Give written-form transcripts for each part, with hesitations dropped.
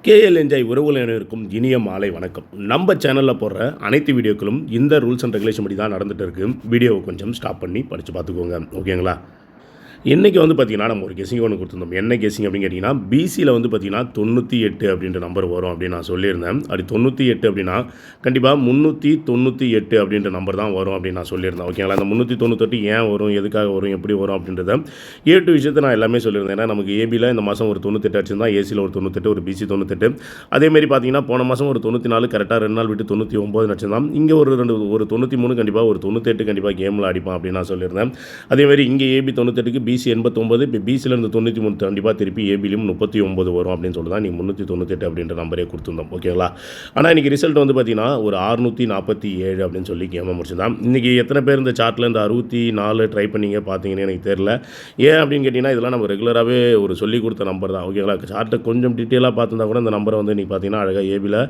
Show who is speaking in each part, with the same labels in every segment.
Speaker 1: KL enjoy உறவுகள் அனைவருக்கும் இனிய மாலை வணக்கம். நம்ம சேனலில் போடுற அனைத்து வீடியோக்களும் இந்த ரூல்ஸ் அண்ட் ரெகுலேஷன் படி தான் நடந்துகிட்டு இருக்குது. வீடியோவை கொஞ்சம் ஸ்டாப் பண்ணி படித்து பார்த்துக்கோங்க, ஓகேங்களா? இன்றைக்கி வந்து பார்த்திங்கன்னா நம்ம ஒரு கெஸிங் ஒன்று கொடுத்துருந்தோம். என்ன கெஸிங் அப்படின்னு கேட்டிங்கன்னா, பிசியில் வந்து பார்த்திங்கன்னா 98 அப்படின்ற நம்பர் வரும் அப்படின்னு நான் சொல்லியிருந்தேன். அப்படி 98 அப்படின்னா கண்டிப்பாக 398 அப்படின்ற நம்பர் தான் வரும் அப்படின்னு நான் சொல்லியிருந்தேன், ஓகேங்களா? அந்த 398 ஏன் வரும், எதுக்காக வரும், எப்படி வரும் அப்படின்றத விஷயத்தை நான் எல்லாமே சொல்லியிருந்தேன். ஏன்னா நமக்கு ஏபியில் இந்த மாதம் ஒரு 98 அடிச்சிருந்தா, ஏசியில் ஒரு 98, ஒரு பிசி 98. அதேமாரி பார்த்திங்கன்னா போன மாதம் ஒரு 94 கரெக்டாக 2 நாள் விட்டு 99 அடிச்சிருந்தான். இங்கே ஒரு 93 கண்டிப்பாக ஒரு 98 கண்டிப்பாக கேமில் அடிப்பான் அப்படின்னு நான் சொல்லியிருந்தேன். அதேமாதிரி இங்கே ஏபி 98க்கு பிசி 89, இப்போ பிசியிலேருந்து 93 கண்டிப்பாக திருப்பி ஏபிலையும் 39 வரும் அப்படின்னு சொல்லி தான் நீங்கள் 398 அப்படின்ற நம்பரே கொடுத்துருந்தோம், ஓகேங்களா? ஆனால் இன்றைக்கி ரிசல்ட் வந்து பார்த்திங்கன்னா ஒரு 647 அப்படின்னு சொல்லி கேமை முடிச்சுதான். இன்றைக்கி எத்தனை பேர் இந்த சார்ட்டில் இந்த 64 ட்ரை பண்ணிங்க பார்த்தீங்கன்னு எனக்கு தெரியல. ஏன் அப்படின்னு கேட்டிங்கன்னா, இதெல்லாம் நம்ம ரெகுலராகவே ஒரு சொல்லி கொடுத்த நம்பர் தான், ஓகேங்களா? சார்ட்டை கொஞ்சம் டீட்டெயிலாக பார்த்துருந்தா கூட இந்த நம்பரை வந்து இன்றைக்கி பார்த்தீங்கன்னா அழகாக ஏபியில்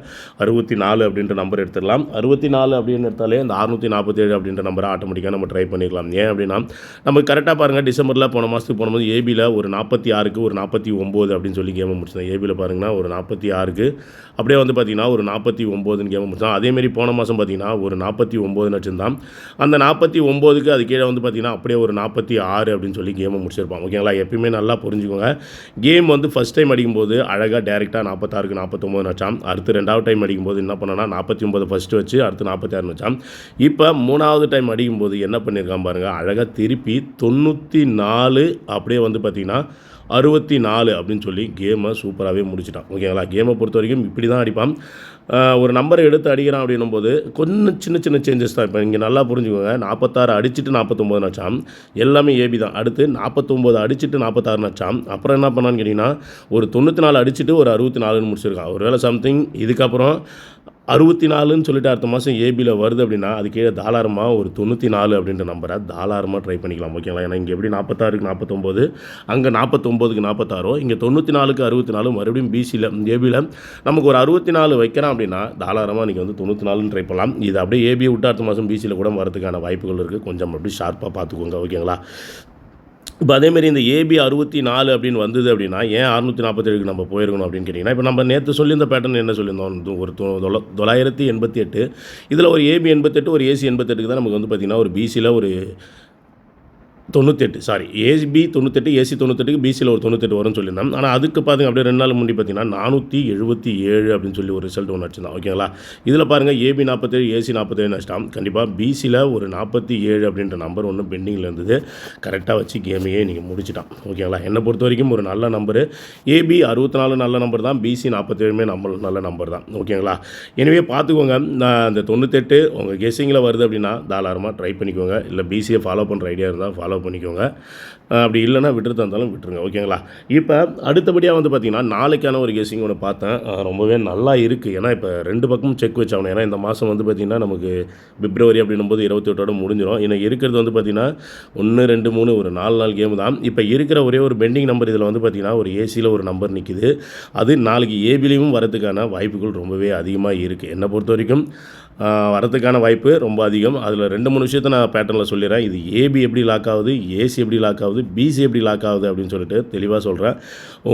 Speaker 1: 64 அப்படின்ற நம்பர் எடுத்துடலாம். 64 அப்படின்னு எடுத்தாலே இந்த 647 அப்படின்ற நம்பரை ஆட்டோமேட்டிக்காக நம்ம ட்ரை பண்ணிக்கலாம். ஏன் அப்படின்னா நம்ம கரெக்டாக பாருங்கள், டிசம்பரில் போன மாதத்துக்கு போகும்போது ஏபியில் ஒரு 46க்கு ஒரு 49 அப்படின்னு சொல்லி கேமை முடிச்சிருந்தேன். ஏபியில் பாருங்கன்னா ஒரு 46க்கு அப்படியே வந்து பார்த்திங்கன்னா ஒரு 49ன்னு கேமை முடிச்சான். அதேமாரி போன மாதம் பார்த்திங்கன்னா ஒரு 49 வச்சுருந்தான். அந்த 49க்கு அது கீழே வந்து பார்த்திங்கன்னா அப்படியே ஒரு 46 அப்படின்னு சொல்லி கேமை முடிச்சிருப்பான், ஓகேங்களா? எப்பயுமே நல்லா புரிஞ்சுக்கோங்க. கேம் வந்து ஃபஸ்ட் டைம் அடிக்கும்போது அழகாக டேரெக்டாக 46க்கு 49 வச்சான். அடுத்து ரெண்டாவது டைம் அடிக்கும்போது என்ன பண்ணனா 49 ஃபஸ்ட்டு வச்சு அடுத்து 46 வச்சான். இப்போ மூணாவது டைம் அடிக்கும்போது என்ன பண்ணியிருக்கான் பாருங்கள், அழகாக திருப்பி 94 அப்படியே வந்து பார்த்திங்கன்னா 64 அப்படின்னு சொல்லி கேமை சூப்பராகவே முடிச்சிட்டான், ஓகேங்களா? கேமை பொறுத்த வரைக்கும் இப்படி தான் அடிப்பான். ஒரு நம்பரை எடுத்து அடிக்கிறான் அப்படின்னும் போது கொஞ்சம் சின்ன சின்ன சேஞ்சஸ் தான். இப்போ இங்கே நல்லா புரிஞ்சுக்கோங்க, 46 அடிச்சுட்டு 49 வச்சான், எல்லாமே ஏபி தான். அடுத்து 49 அடிச்சுட்டு 46 வச்சான். அப்புறம் என்ன பண்ணான்னு கேட்டிங்கன்னா ஒரு 94 அடிச்சுட்டு ஒரு 64ன்னு முடிச்சிருக்கான். ஒரு வேளை சம்திங் இதுக்கப்புறம் 64ன்னு சொல்லிட்டு அடுத்த மாதம் ஏபியில் வருது அப்படின்னா அது கீழே தாராளமாக ஒரு 94 அப்படின்ற நம்பரை தாராளமாக ட்ரை பண்ணிக்கலாம், ஓகேங்களா? ஏன்னா இங்கே எப்படி 46க்கு 49, அங்கே 49க்கு 46, இங்கே 94க்கு 64, மறுபடியும் பிசியில் ஏபியில் நமக்கு ஒரு 64 வைக்கிறான் அப்படின்னா தாராளமாக நீங்கள் வந்து 94ன்னு ட்ரை பண்ணலாம். இது அப்படியே ஏபியை விட்டு அடுத்த மாதம் பிசியில் கூட வரதுக்கான வாய்ப்புகள் இருக்குது. கொஞ்சம் அப்படி ஷார்ப்பாக பார்த்துக்கோங்க, ஓகேங்களா? இப்போ அதேமாரி இந்த ஏபி 64 அப்படின்னு வந்தது அப்படின்னா ஏன் 647க்கு நம்ம போயிருக்கணும் அப்படின்னு கேட்டிங்கன்னா, இப்போ நம்ம நேற்று சொல்லியிருந்த பேட்டர்ன் என்ன சொல்லியிருந்தோம், ஒரு 988, இதில் ஒரு ஏபி 88 ஒரு ஏசி 88க்கு தான் நமக்கு வந்து பார்த்திங்கன்னா ஒரு பிசியில் ஒரு 98, சாரி ஏபி 98 ஏசி 98க்கு பிசியில் ஒரு 98 வரும்னு சொல்லியிருந்தேன். ஆனால் அதுக்கு பார்த்திங்க அப்படியே 2 நாள் முன்னாடி பார்த்திங்கன்னா 477 அப்படின்னு சொல்லி ஒரு ரிசல்ட் ஒன்று வச்சுருந்தான், ஓகேங்களா? இதில் பாருங்கள் ஏபி 47 ஏசி 47 வச்சிட்டான். கண்டிப்பாக பிசியில் ஒரு 47 அப்படின்ற நம்பர் ஒன்று பெண்டிங்கில் இருந்தது. கரெக்டாக வச்சு கேமையே நீங்கள் முடிச்சிட்டான், ஓகேங்களா? என்னை பொறுத்த வரைக்கும் ஒரு நல்ல நம்பரு. ஏபி 64 நல்ல நம்பர் தான், பிசி 47 நல்ல நம்பர் தான், ஓகேங்களா? எனவே பார்த்துக்கோங்க, நான் அந்த 98 உங்கள் கெஸ்ஸிங்கில் வருது அப்படின்னா தாராளமாக ட்ரை பண்ணிக்கோங்க. இல்லை பிசியை ஃபாலோ பண்ணுற ஐடியா இருந்தால் ஃபாலோ பண்ணிக்கோங்க. அப்படி இல்லைன்னா விட்டுறதா இருந்தாலும் விட்டுருங்க, ஓகேங்களா? இப்போ அடுத்தபடியாக வந்து பார்த்திங்கன்னா நாளைக்கான ஒரு கெஸிங் ஒன்று பார்த்தேன், ரொம்பவே நல்லா இருக்குது. ஏன்னா இப்போ 2 பக்கமும் செக் வச்சாகணும். ஏன்னா இந்த மாதம் வந்து பார்த்திங்கன்னா நமக்கு பிப்ரவரி அப்படின்னும்போது 28ஓட முடிஞ்சிடும். எனக்கு இருக்கிறது வந்து பார்த்திங்கன்னா 1 2 3 ஒரு 4 நாள் கேமு தான். இப்போ இருக்கிற ஒரே ஒரு பெண்டிங் நம்பர் இதில் வந்து பார்த்திங்கன்னா ஒரு ஏசியில் ஒரு நம்பர் நிற்கிது. அது நாளைக்கு ஏபிலையும் வரதுக்கான வாய்ப்புகள் ரொம்பவே அதிகமாக இருக்குது. என்னை பொறுத்த வரைக்கும் வரதுக்கான வாய்ப்பு ரொம்ப அதிகம். அதில் 2-3 விஷயத்தை நான் பேட்டர்னில் சொல்லிடுறேன். இது ஏபி எப்படி லாக் ஆகுது, ஏசி எப்படி லாக் ஆகுது, பிசி எப்படி லாக் ஆகுது அப்படின்னு சொல்லிட்டு தெளிவாக சொல்கிறேன்.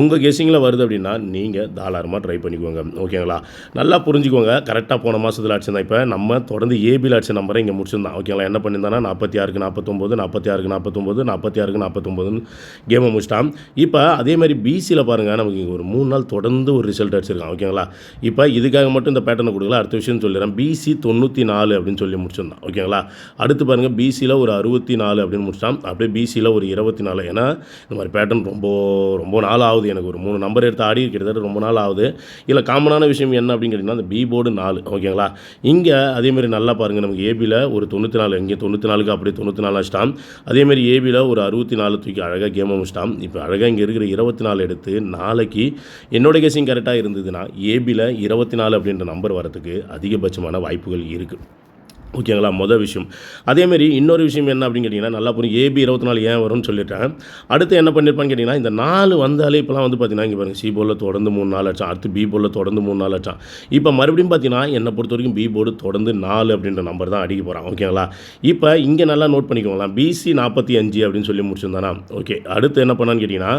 Speaker 1: உங்கள் கெஸ்ஸிங்கில் வருது அப்படின்னா நீங்கள் தாராளமாக ட்ரை பண்ணிக்கோங்க, ஓகேங்களா? நல்லா புரிஞ்சுக்கோங்க. கரெக்டாக போன மாதத்தில் அடிச்சிருந்தேன். இப்போ நம்ம தொடர்ந்து ஏபியில் அடிச்ச நம்பரை இங்கே முடிச்சிருந்தான், ஓகேங்களா? என்ன பண்ணியிருந்தானா 46க்கு 49, 46க்கு 49, 46க்கு 49ன்னு கேமை முடிச்சிட்டான். இப்போ அதேமாதிரி பிசியில் பாருங்கள், நமக்கு இங்கே ஒரு 3 நாள் தொடர்ந்து ஒரு ரிசல்ட் அடிச்சிருக்கான், ஓகேங்களா? இப்போ இதுக்காக மட்டும் இந்த பேட்டர்னை கொடுக்கல, அடுத்த விஷயம் சொல்லிடுறேன். பிசி 94 அப்படின்னு சொல்லி முடிச்சிருந்தான், ஓகேங்களா? அடுத்து பாருங்கள் பிசியில் ஒரு 64 அப்படின்னு முடிச்சிட்டான். அப்படியே பிசியில் ஒரு 24. ஏன்னா இந்த மாதிரி பேட்டர்ன் ரொம்ப நாள் ஆகுது. எனக்கு ஒரு 3 நம்பர் எடுத்து ஆடி கிட்டத்தட்ட ரொம்ப நாள் ஆகுது. இதில் காமனான விஷயம் என்ன அப்படின்னு கேட்டிங்கன்னா அந்த பி போர்டு 4, ஓகேங்களா? இங்கே அதேமாதிரி நல்லா பாருங்கள், நமக்கு ஏபியில் ஒரு 94, இங்கே 94க்கு அப்படியே 94 வச்சிட்டான். அதேமாதிரி ஏபியில் ஒரு 64 தூக்கி அழகாக கேமை முடிச்சிட்டான். இப்போ அழகாக இங்கே இருக்கிற 24 எடுத்து நாளைக்கு என்னோட கெஸிங் கரெக்டாக இருந்ததுன்னா ஏபியில் 24 அப்படின்ற நம்பர் வரதுக்கு அதிகபட்சமான வாய்ப்புகள் இருக்குது. ஓகேங்களா, மொதல் விஷயம். அதேமாரி இன்னொரு விஷயம் என்ன அப்படின்னு கேட்டிங்கன்னா, நல்லா புரியும். ஏபி 24 ஏன் வரும்னு சொல்லிட்டேன். அடுத்து என்ன பண்ணியிருப்பான்னு கேட்டிங்கன்னா, இந்த 4 வந்தாலே இப்போலாம் வந்து பார்த்தீங்கன்னா, இங்கே பாருங்க, சி போர்டில் தொடர்ந்து 3, 4 அடிச்சான். அடுத்து பி போர்டில் தொடர்ந்து 3, 4 அடிச்சான். இப்போ மறுபடியும் பார்த்தீங்கன்னா, என்னை பொறுத்த வரைக்கும் பி போர்டு தொடர்ந்து 4 அப்படின்ற நம்பர் தான் அடிக்க போகிறான். ஓகேங்களா, இப்போ இங்கே நல்லா நோட் பண்ணிக்கோங்களேன். பிசி 45 அப்படின்னு சொல்லி முடிச்சிருந்தானா. ஓகே, அடுத்து என்ன பண்ணான்னு கேட்டிங்கன்னா,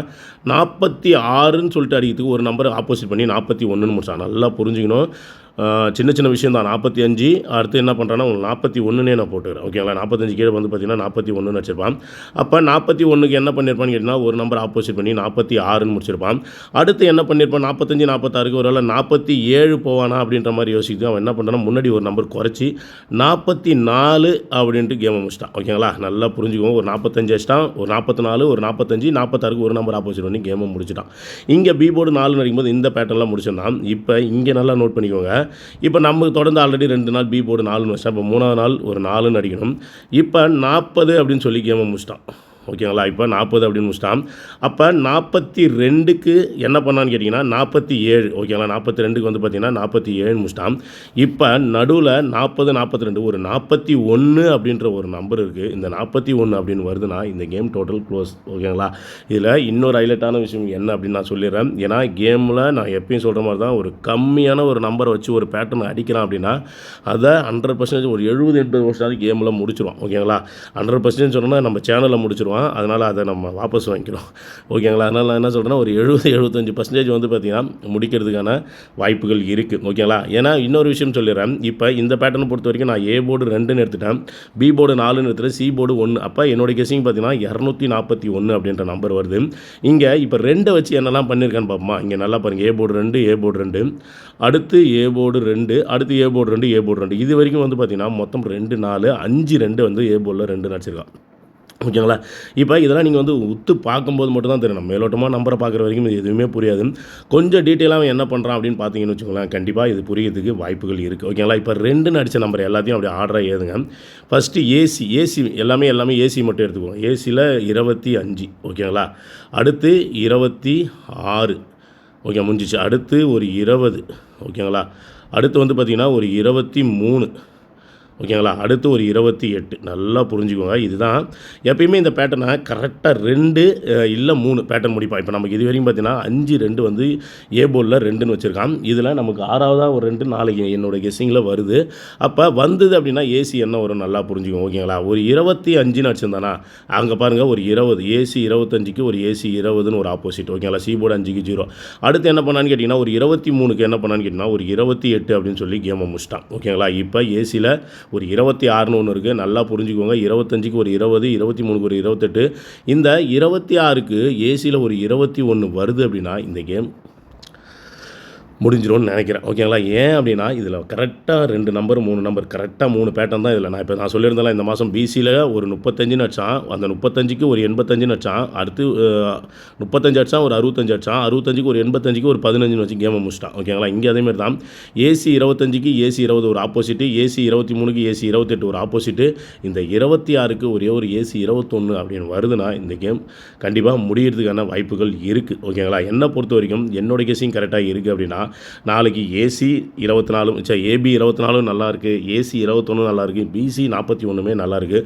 Speaker 1: 46ன்னு சொல்லிட்டு அடிக்கிறதுக்கு ஒரு நம்பர் ஆப்போசிட் பண்ணி 41ன்னு முடிச்சான். நல்லா புரிஞ்சுக்கணும். சின்ன சின்ன விஷயம் தான். 45 அடுத்து என்ன பண்ணுறான்னா, உங்களுக்கு 41னே நான் போட்டுக்கிறேன். ஓகேங்களா, 45 கீழே வந்து பார்த்தீங்கன்னா 41ன்னு வச்சிருப்பான். அப்போ 41க்கு என்ன பண்ணியிருப்பான்னு கேட்டிங்கன்னா, ஒரு நம்பர் ஆப்போசிட் பண்ணி 46ன்னு முடிச்சிருப்பான். அடுத்து என்ன பண்ணியிருப்பான், 45 46க்கு ஒரு வேளை 47 போவானா அப்படின்ற மாதிரி யோசிச்சுட்டு அவன் என்ன பண்ணுறான்னா, முன்னாடி ஒரு நம்பர் குறைச்சி 44 அப்படின்ட்டு கேமை முடிச்சிட்டான். ஓகேங்களா, நல்லா புரிஞ்சுக்குவோம். ஒரு 45 அடிச்சிட்டான், ஒரு 44, ஒரு 45, 46க்கு ஒரு நம்பர் ஆப்போசிட் பண்ணி கேமை முடிச்சிட்டான். இங்கே பி போர்டு 4 அடிக்கும்போது இந்த பேட்டர்லாம் முடிச்சிருந்தான். இப்போ இங்கே நல்லா நோட் பண்ணிக்கோங்க. இப்போ நமக்கு தொடர்ந்து ஆல்ரெடி 2 நாள் பி போர்டு 4ன்னு வச்சா, இப்போ 3ஆவது நாள் ஒரு 4ன்னு அடிக்கணும். இப்போ 40 அப்படின்னு சொல்லி கேமை முடிச்சிட்டான். ஓகேங்களா, இப்போ 40 அப்படின்னு முடிச்சிட்டான். அப்போ 42க்கு என்ன பண்ணான்னு கேட்டிங்கன்னா 47. ஓகேங்களா, 42க்கு வந்து பார்த்தீங்கன்னா 47 முடிச்சிட்டான். இப்போ நடுவில் 40 42 ஒரு 41 அப்படின்ற ஒரு நம்பர் இருக்குது. இந்த 41 அப்படின்னு வருதுன்னா இந்த கேம் டோட்டல் க்ளோஸ். ஓகேங்களா, இதில் இன்னொரு ஹைலைட்டான விஷயம் என்ன அப்படின்னு நான் சொல்லிடுறேன். ஏன்னா கேமில் நான் எப்பயும் சொல்கிற மாதிரி தான், ஒரு கம்மியான ஒரு நம்பரை வச்சு ஒரு பேட்டர்ன் அடிக்கிறான் அப்படின்னா அதை 100% ஒரு 70-80% கேமில் முடிச்சிடுவான். ஓகேங்களா, 100% சொன்னோன்னா நம்ம சேனலில் முடிச்சிடுவான். அதனால் அதை நம்ம வாபஸ் வாங்கிக்கிறோம். ஓகேங்களா, அதனால் நான் என்ன சொல்கிறேன்னா, ஒரு 70-75% வந்து பார்த்திங்கன்னா முடிக்கிறதுக்கான வாய்ப்புகள் இருக்குது. ஓகேங்களா, ஏன்னா இன்னொரு விஷயம் சொல்லிடுறேன். இப்போ இந்த பேட்டர்னை பொறுத்த வரைக்கும் நான் ஏ போர்டு 2ன்னு எடுத்துட்டேன், பி போர்டு 4ன்னு எடுத்துட்டேன், சி போர்டு 1. அப்போ என்னோடய கெஸ்ஸிங் பார்த்திங்கன்னா 241 அப்படின்ற நம்பர் வருது. இங்கே இப்போ 2 வச்சு என்னெல்லாம் பண்ணியிருக்கான்னு பார்ப்போமா. இங்கே நல்லா பாருங்கள், ஏ போர்டு 2, ஏ போர்டு 2, அடுத்து ஏ போர்டு 2, அடுத்து ஏ போர்டு 2, ஏ போர்டு 2. இது வரைக்கும் வந்து பார்த்திங்கன்னா மொத்தம் 2 4 5 2 வந்து ஏ போர்டில் 2 அடிச்சிருக்கான். ஓகேங்களா, இப்போ இதெல்லாம் நீங்கள் வந்து உத்து பார்க்கும்போது மட்டும் தான் தெரியும். மேலோட்டமாக நம்பரை பார்க்குற வரைக்கும் இது எதுவுமே புரியாது. கொஞ்சம் டீட்டெயிலாக அவன் என்ன பண்ணுறான் அப்படின்னு பார்த்தீங்கன்னு வச்சுக்கோங்களேன், கண்டிப்பாக இது புரியறதுக்கு வாய்ப்புகள் இருக்குது. ஓகேங்களா, இப்போ 2ன்னு அடித்த நம்பர் எல்லாத்தையும் அப்படி ஆர்டராக ஏதுங்க. ஃபஸ்ட்டு ஏசி எல்லாமே ஏசி மட்டும் எடுத்துக்குவோம். ஏசியில் 25. ஓகேங்களா, அடுத்து 26. ஓகே, முடிஞ்சிச்சு. அடுத்து ஒரு 20. ஓகேங்களா, அடுத்து வந்து பார்த்திங்கன்னா ஒரு 23. ஓகேங்களா, அடுத்து ஒரு 28. நல்லா புரிஞ்சுக்கோங்க. இதுதான் எப்பயுமே இந்த பேட்டர்னை கரெக்டாக 2 இல்லை 3 பேட்டர்ன் முடிப்பான். இப்போ நமக்கு இது வரைக்கும் பார்த்தீங்கன்னா 5 2 வந்து ஏ போர்டில் 2ன்னு வச்சுருக்கான். இதில் நமக்கு 6வதாக ஒரு 2 நாளைக்கு என்னோடய கெஸ்ஸிங்கில் வருது. அப்போ வந்தது அப்படின்னா ஏசி என்ன வரும் நல்லா புரிஞ்சுக்கோங்க. ஓகேங்களா, ஒரு 25ன்னு வச்சுருந்தானா, அங்கே பாருங்கள் ஒரு 20, ஏசி 25க்கு ஒரு ஏசி 20ன்னு ஒரு ஆப்போசிட். ஓகேங்களா, சி போர்டு 5க்கு 0. அடுத்து என்ன பண்ணான்னு கேட்டிங்கன்னா, ஒரு 23க்கு என்ன பண்ணான்னு கேட்டிங்கன்னா ஒரு 28 அப்படின்னு சொல்லி கேமை முடிச்சிட்டான். ஓகேங்களா, இப்போ ஏசியில் ஒரு 26ன்னு ஒன்று இருக்குது. நல்லா புரிஞ்சுக்கோங்க. 25க்கு ஒரு 20, 23க்கு ஒரு 28. இந்த 26க்கு ஏசியில் ஒரு 21 வருது அப்படின்னா இந்த கேம் முடிஞ்சிடும்னு நினைக்கிறேன். ஓகேங்களா, ஏன் அப்படின்னா இதில் கரெக்டாக 2 நம்பர் 3 நம்பர் கரெக்டாக 3 பேட்டர்ன் தான் இதில். நான் சொல்லியிருந்தேன் இந்த மாதம் பிசியில் ஒரு 35ன்னு அடித்தான், அந்த 35க்கு ஒரு 85ன்னு அடித்தான், அடுத்து 35 அடித்தான், ஒரு 65 அடித்தான், 65க்கு ஒரு 85க்கு ஒரு 15ன்னு வச்சு கேமை முடிச்சிட்டான். ஓகேங்களா, இங்கே அதேமாதிரி தான். ஏசி 25க்கு ஏசி 20 ஒரு ஆப்போசிட்டு, ஏசி 23க்கு ஏசி 28 ஒரு ஆப்போசிட்டு, இந்த 26க்கு ஒரே ஒரு ஏசி 21 அப்படின்னு வருதுன்னா இந்த கேம் கண்டிப்பாக முடியறதுக்கான வாய்ப்புகள் இருக்குது. ஓகேங்களா, என்னை பொறுத்த வரைக்கும் என்னோடய கெஸ்ஸிங் கரெக்டாக இருக்குது அப்படின்னா நாளைக்கு ஏசி 24 ஏபி 24 நல்லாயிருக்கு, ஏசி 21 நல்லாயிருக்கு, பிசி 41மே நல்லாயிருக்கு.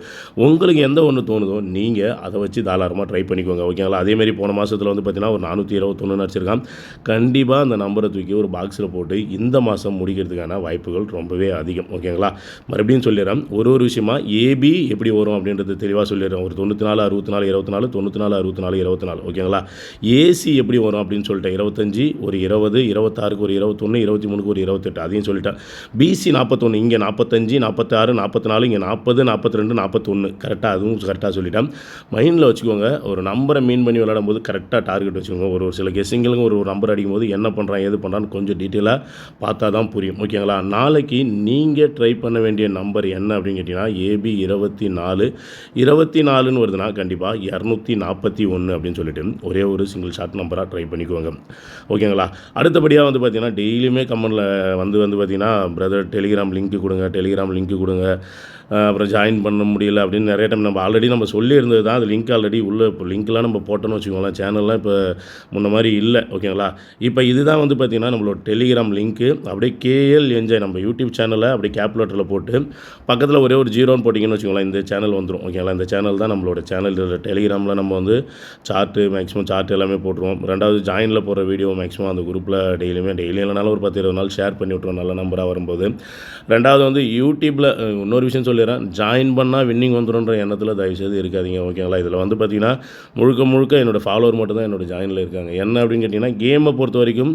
Speaker 1: உங்களுக்கு எந்த ஒன்று தோணுதோ நீங்கள் அதை வச்சு தாராளமாக ட்ரை பண்ணிக்கோங்க. ஓகேங்களா, அதேமாரி போன மாதத்தில் வந்து பார்த்திங்கன்னா ஒரு 421 அடிச்சிருக்கான். கண்டிப்பாக அந்த நம்பரை தூக்கி ஒரு பாக்ஸில் போட்டு இந்த மாதம் முடிக்கிறதுக்கான வாய்ப்புகள் ரொம்பவே அதிகம். ஓகேங்களா, மறுபடியும் சொல்லிடுறேன், ஒரு விஷயமா ஏபி எப்படி வரும் அப்படின்றது தெளிவாக சொல்லிடுறேன். ஒரு 94 64 24 94 64 24. ஓகேங்களா, ஏசி எப்படி வரும் அப்படின்னு சொல்லிட்டேன். 25 ஒரு 20 26 ஒரு 21 23க்கு ஒரு 28 அதையும் சொல்லிட்டேன். பிசி 41 இங்கே 45 46 44 இங்கே 40 42 41 கரெக்டாக, அதுவும் கரெக்டாக சொல்லிட்டேன். மைண்டில் வச்சுக்கோங்க. ஒரு நம்பரை மீன் பண்ணி விளையாடும் போது கரெக்டாக டார்கெட் வச்சுக்கோங்க. ஒரு சில கெஸ்ஸிங்களுக்கு ஒரு நம்பர் அடிக்கும் போது என்ன பண்ணுறான் ஏது பண்ணுறான்னு கொஞ்சம் டீட்டெயிலாக பார்த்தா தான் புரியும். ஓகேங்களா, நாளைக்கு நீங்கள் ட்ரை பண்ண வேண்டிய நம்பர் என்ன அப்படின்னு கேட்டிங்கன்னா ஏபி 24ன்னு வருதுன்னா கண்டிப்பாக 241 அப்படின்னு சொல்லிட்டு ஒரே ஒரு சிங்கிள் ஷார்ட் நம்பராக ட்ரை பண்ணிக்குவாங்க. ஓகேங்களா, அடுத்தபடியாக வந்து பார்த்தீங்கன்னா டெய்லியுமே கமெண்டில் வந்து பார்த்திங்கன்னா பிரதர் டெலிகிராம் லிங்க்கு கொடுங்க, அப்புறம் ஜாயின் பண்ண முடியல அப்படின்னு நிறைய டைம் நம்ம ஆல்ரெடி நம்ம சொல்லியிருந்தது தான். அது லிங்க் ஆல்ரெடி உள்ள இப்போ லிங்க்லாம் நம்ம போட்டோன்னு வச்சுக்கோங்களேன். சேனல்லாம் இப்போ முன்ன மாரி இல்ல. ஓகேங்களா? இப்போ இதுதான் வந்து பார்த்தீங்கன்னா, நம்மளோட டெலிகிராம் லிங்க்கு. அப்படியே கேஎல் என்ஜாய் நம்ம யூடியூப் சேனல அப்படியே கேப் லெட்டர்ல போட்டு பக்கத்தில ஒரே ஒரு ஜீரோன்னு போட்டிங்கன்னு வச்சுக்கோங்களேன், இந்த சேனல் வந்துரும். ஓகேங்களா? இந்த சேனல் தான் நம்மளோட சேனல். இதில டெலிகிராமில நம்ம வந்து மேக்ஸிமம் சார்ட் எல்லாமே போட்டுருவோம். 2வது ஜாயின்ல போடுற வீடியோ மேக்ஸிமம் அந்த குரூப்பில டெய்லி இல்லைனாலும் ஒரு 10, 20 நாள் ஷேர் பண்ணி விட்ருவோம் நல்ல நம்பரா வரும்போது. 2வது வந்து யூடியூப்ல இன்னொரு விஷயம் சொல்லிடுறேன். ஜாயின் பண்ணா வின்னிங் வந்துரும்ன்ற எண்ணத்தில தயவுசெய்து இருக்காதீங்க. ஓகேங்களா? இதில வந்து பார்த்தீங்கன்னா, முழுக்க என்னோட ஃபாலோவர் மட்டும் தான் என்னோட ஜாயின்ல இருக்காங்க. என்ன அப்படின்னு கேட்டீங்கன்னா, கேமை பொறுத்தவரைக்கும்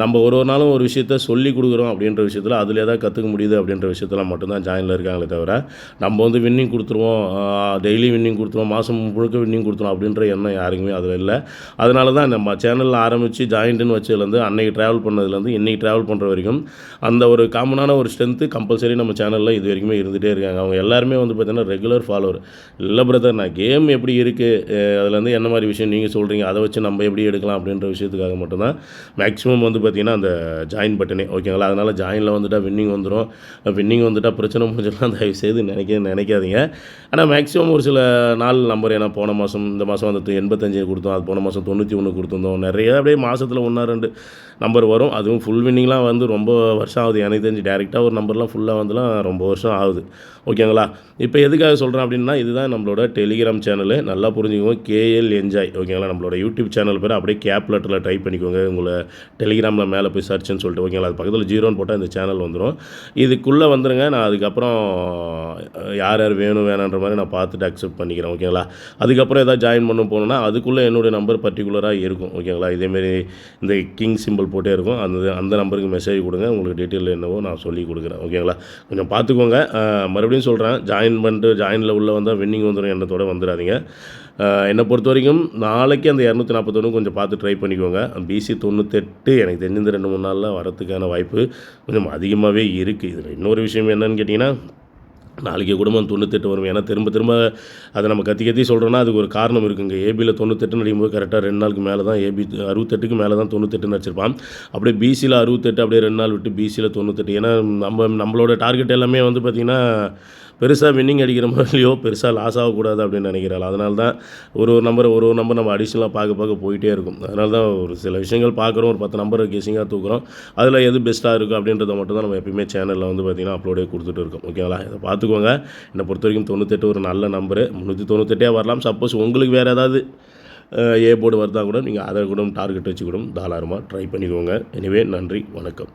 Speaker 1: நம்ம ஒரு நாளும் ஒரு விஷயத்த சொல்லிக் குடுக்குறோம் அப்படின்ற விஷயத்தில, அதில ஏதாவது கத்துக்க முடியுது அப்படின்ற விஷயத்தில மட்டும் தான் ஜாயின்ல இருக்காங்களே தவிர, நம்ம வந்து வின்னிங் குடுத்துருவோம், டெய்லி வின்னிங் குடுத்துருவோம், மாதம் முழுக்க வின்னிங் குடுத்துருவோம் அப்படின்ற எண்ணம் யாருக்குமே அதில இல்ல. அதனால தான் நம்ம சேனல்ல ஆரம்பிச்சு ஜாயின்ட்டுன்னு வச்சதுலேருந்து, அன்னைக்கு ட்ராவல் பண்ணதுலேருந்து, இன்னைக்கு ட்ராவல் பண்ணுற வரைக்கும், அந்த ஒரு காமனான ஒரு ஸ்ட்ரென்த்து கம்பல்சரி நம்ம சேனல்ல இது வரைக்குமே இருந்துட்டே இருக்காங்க. அவங்க எல்லாருமே வந்து பார்த்தீங்கன்னா, ரெகுலர் ஃபாலோவர். இல்ல பிரதர் நான் கேம் எப்படி இருக்கு, அதுலேருந்து என்ன மாரி விஷயம் நீங்க சொல்றீங்க, அத வச்சு நம்ம எப்படி எடுக்கலாம் அப்படின்ற விஷயத்துக்காக மட்டும் தான் மேக்ஸிமம் வந்து பார்த்தீங்கன்னா, அந்த ஜாயின் பட்டனே. ஓகேங்களா? அதனால ஜாயின்ல வந்துட்டா வின்னிங் வந்துரும். வின்னிங் வந்துட்டா பிரச்சனை முடிஞ்சிடலாம் தயவுசெய்து நினைக்காதீங்க. ஆனா மேக்ஸிமம் ஒரு சில நாள் நம்பர் ஏன்னா போன மாதம், இந்த மாதம் வந்து 85 குடுத்தோம். அது போன மாதம் 91 குடுத்துருந்தோம். நெறைய அப்படியே மாசத்துல 1 2 நம்பர் வரும். அதுவும் ஃபுல் வின்னிங்லாம் வந்து ரொம்ப வருஷம் ஆகுது. எனக்கு தெரிஞ்சு டைரக்ட்டா ஒரு நம்பர்லாம் ஃபுல்லா வந்துலாம் ரொம்ப வருஷம் ஆகுது. ஓகேங்களா? இப்போ எதுக்காக சொல்றேன் அப்படின்னா, இதுதான் நம்மளோட டெலிகிராம் சேனலு. நல்லா புரிஞ்சுக்கோங்க. KL enjoy. ஓகேங்களா? நம்மளோட யூடியூப் சேனல் பேர அப்படியே கேப் லெட்டர்ல டைப் பண்ணிக்கோங்க. உங்கள டெலிகிராம்ல மேல போய் சர்ச்ன்னு சொல்லிட்டு ஓகேங்களா? அது பக்கத்தில ஜீரோன்னு போட்டா இந்த சேனல் வந்துரும். இதுக்குள்ள வந்துருங்க. நான் அதுக்கப்புறம் யார் யார் வேணும் வேணான்ற மாரி நான் பார்த்துட்டு அக்செப்ட் பண்ணிக்கிறேன். ஓகேங்களா? அதுக்கப்புறம் ஏதாவது ஜாயின் பண்ண போணும்னா, அதுக்குள்ள என்னுடைய நம்பர் பர்ட்டிகுலரா இருக்கும். ஓகேங்களா? இதேமாரி இந்த கிங் சிம்பல் போட்டே இருக்கும். அந்த நம்பருக்கு மெசேஜ் குடுங்க. உங்களுக்கு டீட்டெயில் என்னவோ நான் சொல்லிக் குடுக்குறேன். ஓகேங்களா? கொஞ்சம் பார்த்துக்கோங்க. மறுபடியும் சொல்றேன். ஜாயின் பண்ணிட்டு ஜாயின்ல உள்ள வந்தா வின்னிங் வந்துரும் எண்ணத்தோட வந்துராதீங்க. என்ன பொறுத்தவரைக்கும் நாளைக்கு அந்த 241 கொஞ்சம் பார்த்து ட்ரை பண்ணிக்கோங்க. பிசி 98 எனக்கு தெரிஞ்சு இந்த 2, 3 நாள்ல வரதுக்கான வாய்ப்பு கொஞ்சம் அதிகமாவே இருக்கு. இதில இன்னொரு விஷயம் என்னன்னு கேட்டீங்கன்னா, நாளைக்கு கூட 98 வரும். ஏன்னா திரும்ப அத நம்ம கத்தி சொல்றோம்னா, அதுக்கு ஒரு காரணம் இருக்குங்க. ஏபில 98ன்னு அடிக்கும்போது கரெக்ட்டா 2 நாளுக்கு மேல தான் ஏபி 68க்கு மேல தான் 98ன்னு அடிச்சிருப்பான். அப்படியே பிசில 68 அப்படியே 2 நாள் விட்டு பிசில 98 ஏன்னா நம்மளோட டார்கெட் எல்லாமே வந்து பார்த்தீங்கன்னா, பெருசா வின்னிங் அடிக்கிற மாரிலையோ, பெருசா லாஸ் ஆகக்கூடாது அப்படின்னு நினைக்கிறேன். அதனால தான் ஒரு நம்பர் நம்ம அடிஷனலா பார்க்க போயிட்டே இருக்கும். அதனால தான் ஒரு சில விஷயங்கள் பார்க்குறோம். ஒரு 10 நம்பர கெஸ்ஸிங்கா தூக்குறோம். அதில எது பெஸ்ட்டா இருக்கும் அப்படின்றத மட்டும் தான் நம்ம எப்பயுமே சேனல்ல வந்து பார்த்தீங்கன்னா, அப்லோடே குடுத்துட்டு இருக்கோம். ஓகேங்களா? இத பார்த்துக்கோங்க. என்ன பொறுத்தவரைக்கும் 98 ஒரு நல்ல நம்பரு. 398 வரலாம். சப்போஸ் உங்களுக்கு வேறு ஏதாவது ஏ போர்டு வருதா கூட நீங்க அத கூட டார்கெட் வச்சு கூட தாராளமா ட்ரை பண்ணிக்கோங்க. எனிவே நன்றி, வணக்கம்.